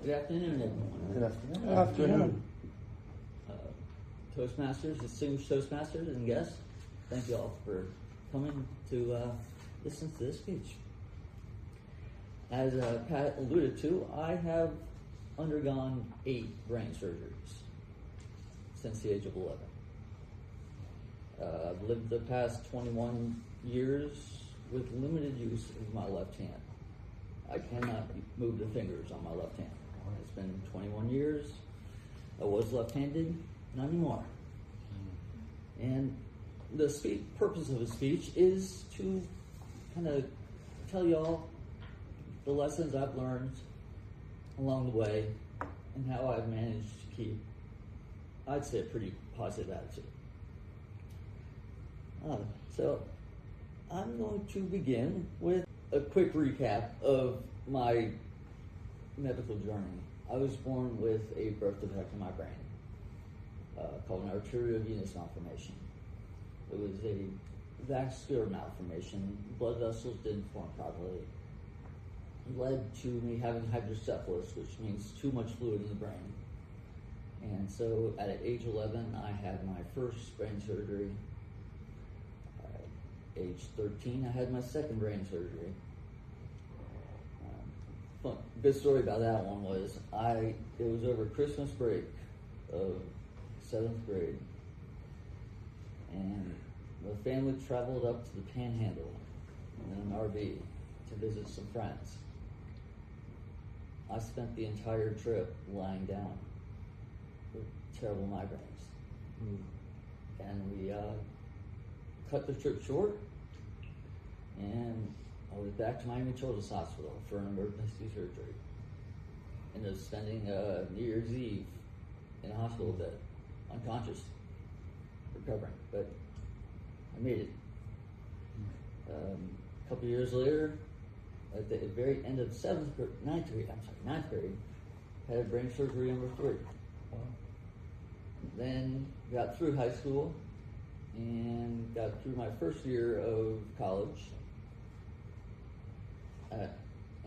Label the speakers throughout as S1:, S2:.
S1: Good afternoon, everyone.
S2: Good afternoon.
S3: Good afternoon.
S1: Toastmasters, distinguished Toastmasters, and guests, thank you all for coming to listen to this speech. As Pat alluded to, I have undergone 8 brain surgeries since the age of 11. I've lived the past 21 years with limited use of my left hand. I cannot move the fingers on my left hand. It's been 21 years. I was left-handed, not anymore. And the purpose of the speech is to kind of tell y'all the lessons I've learned along the way and how I've managed to keep, I'd say, a pretty positive attitude. So I'm going to begin with a quick recap of my medical journey. I was born with a birth defect in my brain called an arteriovenous malformation. It was a vascular malformation. Blood vessels didn't form properly. It led to me having hydrocephalus, which means too much fluid in the brain. And so at age 11, I had my first brain surgery. At age 13, I had my second brain surgery. Good story about that one was it was over Christmas break of 7th grade, and the family traveled up to the Panhandle in an RV to visit some friends. I spent the entire trip lying down with terrible migraines, and we cut the trip short, and I was back to Miami Children's Hospital for an emergency surgery. Ended up spending New Year's Eve in a hospital bed, unconscious, recovering, but I made it. A couple years later, at the very end of ninth grade, had a brain surgery number 3. Then got through high school and got through my first year of college.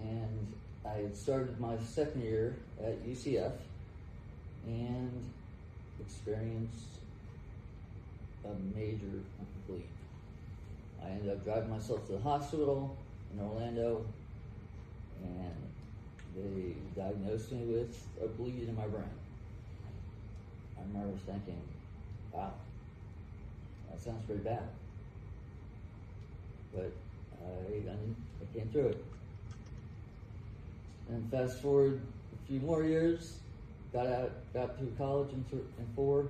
S1: And I had started my second year at UCF and experienced a major bleed. I ended up driving myself to the hospital in Orlando, and they diagnosed me with a bleed in my brain. I remember thinking, wow, that sounds pretty bad. But I came through it. And fast forward a few more years, got through college in 4,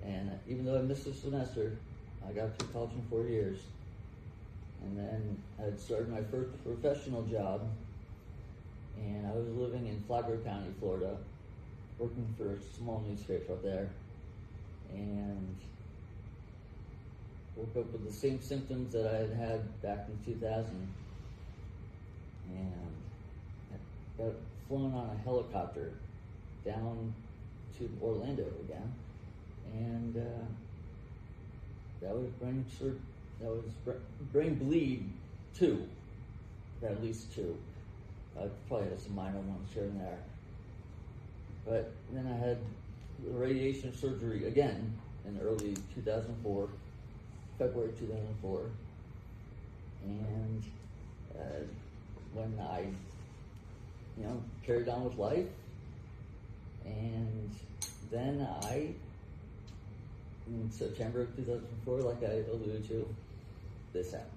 S1: and even though I missed a semester, I got through college in 4 years. And then I had started my first professional job, and I was living in Flagler County, Florida, working for a small newspaper up there, and woke up with the same symptoms that I had had back in 2000, and got flown on a helicopter down to Orlando again, and that was brain bleed 2, at least 2. I probably had some minor ones here and there, but then I had radiation surgery again in early 2004, February 2004, and when I carried on with life, and then in September of 2004, like I alluded to, this happened.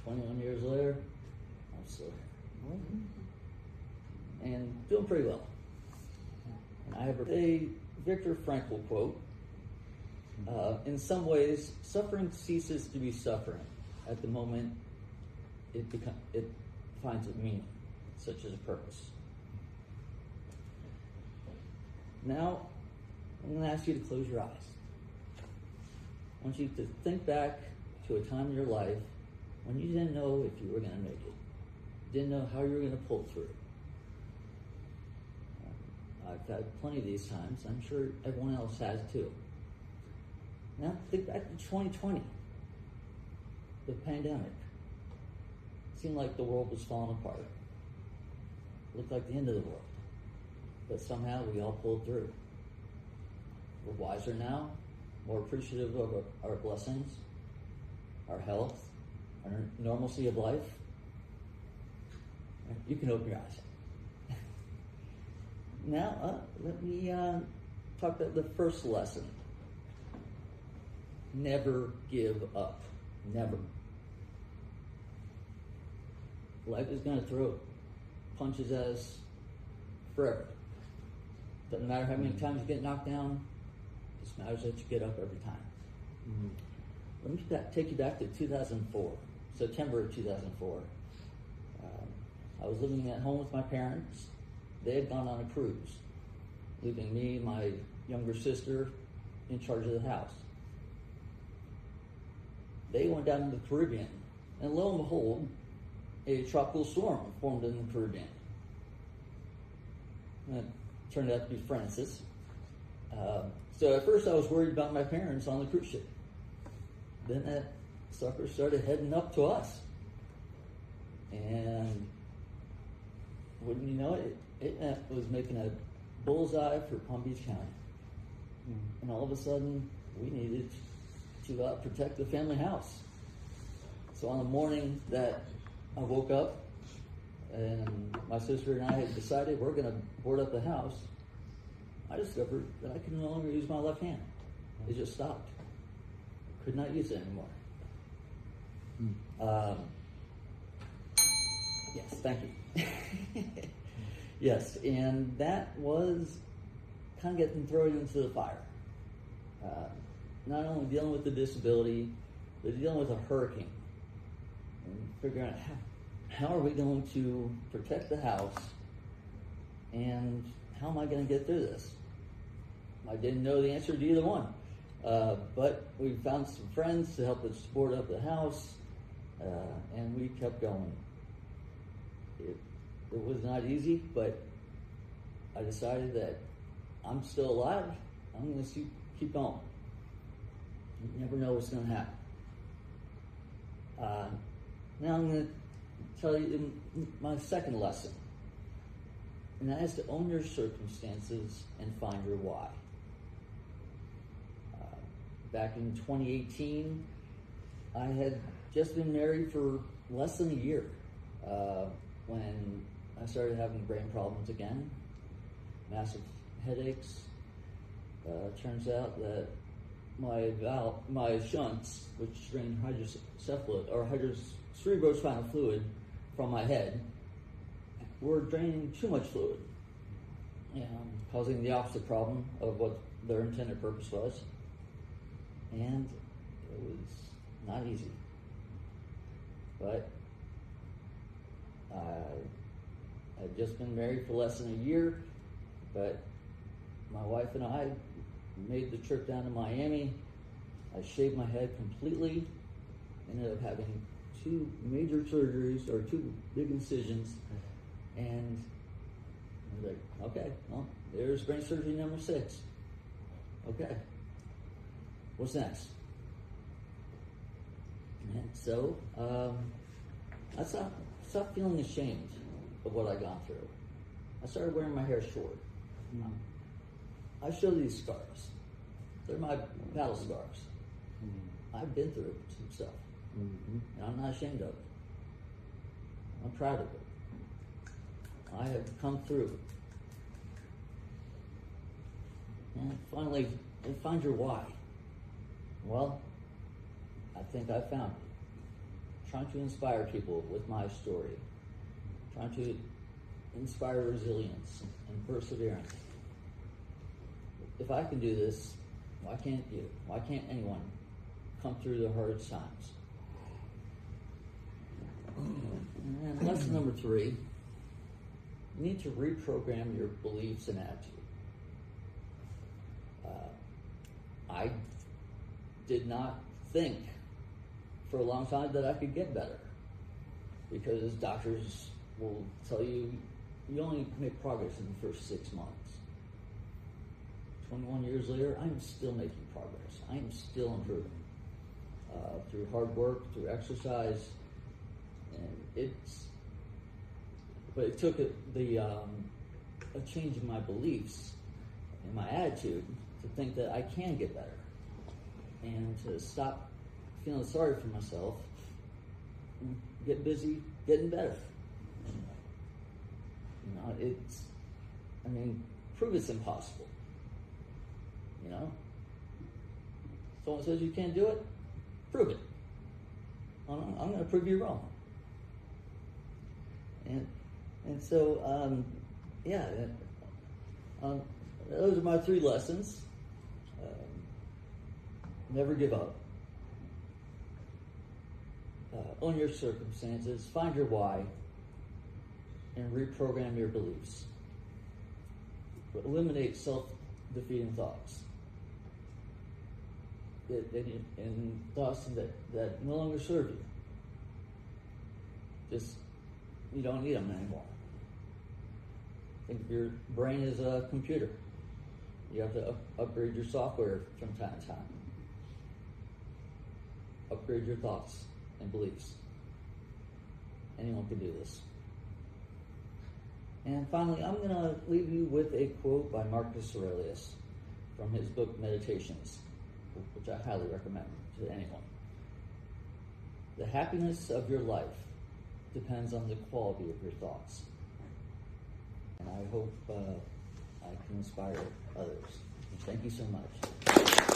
S1: 21 years later, I'm still here. And doing pretty well. And I have a Viktor Frankl quote. In some ways, suffering ceases to be suffering at the moment it finds a meaning, such as a purpose. Now, I'm going to ask you to close your eyes. I want you to think back to a time in your life when you didn't know if you were going to make it. Didn't know how you were going to pull through. I've had plenty of these times. I'm sure everyone else has too. Now think back to 2020, the pandemic. It seemed like the world was falling apart. looked like the end of the world. But somehow we all pulled through. We're wiser now, more appreciative of our blessings, our health, our normalcy of life. You can open your eyes. Now, let me talk about the first lesson. Never give up. Never. Life is going to throw punches at us forever. Doesn't matter how many times you get knocked down, it just matters that you get up every time. Mm-hmm. Let me take you back to 2004, September of 2004. I was living at home with my parents. They had gone on a cruise, leaving me, my younger sister, in charge of the house. They went down to the Caribbean, and lo and behold, a tropical storm formed in the Caribbean. And it turned out to be Francis. So at first I was worried about my parents on the cruise ship. Then that sucker started heading up to us. And wouldn't you know it, it was making a bullseye for Palm Beach County. And all of a sudden, we needed to protect the family house. So on the morning that I woke up, and my sister and I had decided we're going to board up the house, I discovered that I could no longer use my left hand. It just stopped. Could not use it anymore. Yes, thank you. Yes, and that was kind of getting thrown into the fire. Not only dealing with the disability, but dealing with a hurricane. And figuring out how are we going to protect the house, and how am I going to get through this? I didn't know the answer to either one. But we found some friends to help us board up the house, and we kept going. It was not easy, but I decided that I'm still alive. I'm going to keep going. You never know what's going to happen. Now I'm going to tell you my second lesson, and that is to own your circumstances and find your why. Back in 2018, I had just been married for less than a year when I started having brain problems again, massive headaches. Turns out that my shunts, which drain cerebrospinal fluid from my head, were draining too much fluid, causing the opposite problem of what their intended purpose was. And it was not easy. But I had just been married for less than a year, but my wife and I made the trip down to Miami. I shaved my head completely, ended up having 2 major surgeries, or 2 big incisions, and I was like, okay, well, there's brain surgery number 6. Okay, what's next? And so I stopped feeling ashamed of what I'd gone through. I started wearing my hair short. I show these scars. They're my battle scars. I've been through some stuff, and I'm not ashamed of it. I'm proud of it. I have come through. And finally, find your why. Well, I think I found it. Trying to inspire people with my story. Trying to inspire resilience and perseverance. If I can do this, why can't you? Why can't anyone come through the hardest times? And lesson number 3, you need to reprogram your beliefs and attitude. I did not think for a long time that I could get better, because doctors will tell you you only make progress in the first 6 months. 21 years later, I'm still making progress. I am still improving through hard work, through exercise, and but it took a change in my beliefs and my attitude to think that I can get better, and to stop feeling sorry for myself and get busy getting better. Prove it's impossible. Someone says you can't do it, prove it. I'm going to prove you wrong. And so, those are my 3 lessons. Never give up. Own your circumstances, find your why, and reprogram your beliefs. Eliminate self-defeating thoughts. And thoughts that no longer serve you. You don't need them anymore. Think of your brain as a computer. You have to upgrade your software from time to time. Upgrade your thoughts and beliefs. Anyone can do this. And finally, I'm going to leave you with a quote by Marcus Aurelius from his book Meditations, which I highly recommend to anyone. The happiness of your life depends on the quality of your thoughts. And I hope I can inspire others. Thank you so much.